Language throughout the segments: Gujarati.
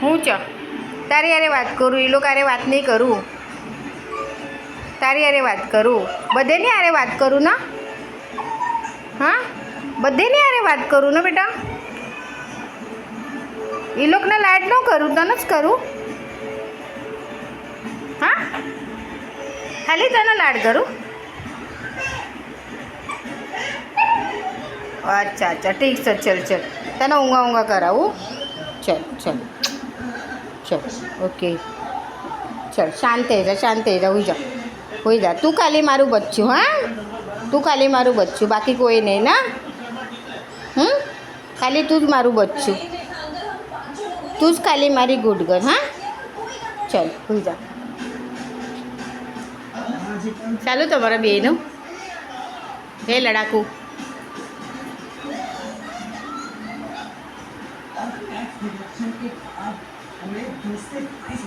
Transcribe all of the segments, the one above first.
હું ચ તારી યારે વાત કરું, એ લોકો અરે વાત નહીં કરું, તારી યારે વાત કરું, બધેની યારે વાત કરું ને. હા, બધેની યારે વાત કરું ને બેટા. એ લોકોને લાડ ન કરું, તને જ કરું. હા, ખાલી તને લાડ કરું. અચ્છા અચ્છા, ઠીક છે, ચલ ચલ, તને ઊંઘા ઊંઘા કરાવું. ચલ ચલ ચલ, ઓકે, ચલ, શાંત થઈ જા, શાંત થઈ જા, હોઈ જા. તું ખાલી મારું બચ્ચું, હા, તું ખાલી મારું બચ્ચું, બાકી કોઈ નહીં ના. ખાલી તું જ મારું બચ્ચું, તું જ ખાલી મારી ગુડ ગર્લ. હા, ચલ, હોઈ જા. ચાલો તમારા બેનું હે લડાકુ.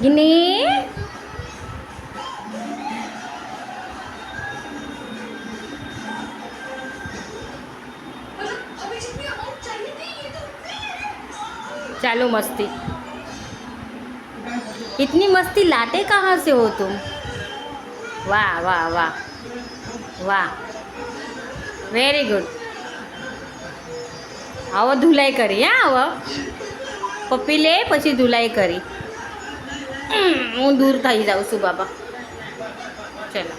ગિની चालो मस्ती, इतनी मस्ती लाते कहाँ से हो तुम? वाह वाह वाह वाह, वेरी गुड. આવો ધુલાઈ કરી, હા, આવો પપ્પી લે પછી ધુલાઈ કરી. હું દૂર થઈ જાઉં છું બાબા. ચલો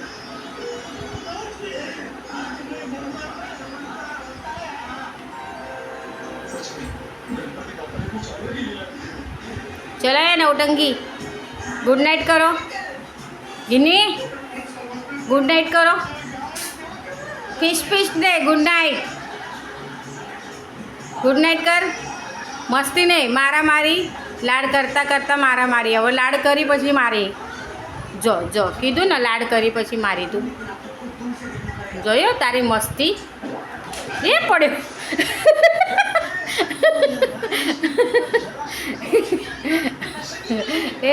ચલો એ નવટંકી, ગુડ નાઇટ કરો. ગિની ગુડ નાઇટ કરો. ફિશ ફિશ દે ગુડ નાઇટ. ગુડ નાઇટ કર. મસ્તી નહીં, મારા મારી, લાડ કરતાં કરતાં મારા મારી. હવે લાડ કરી પછી મારી. જો જો કીધું ને, લાડ કરી પછી મારી. તું જોયો તારી મસ્તી એ પડ્યો.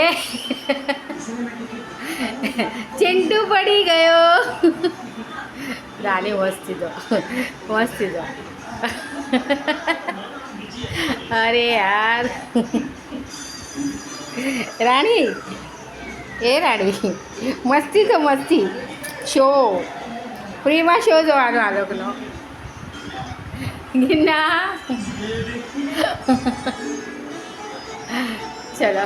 એ ચિંટુ પડી ગયો. રાણી મસ્તી દો, મસ્તી દો. અરે યાર રાણી, એ રાણી મસ્તી તો મસ્તી. શો ફ્રીમાં શો જોવાનો આ લોકોનો. ગિન્ના ચલો.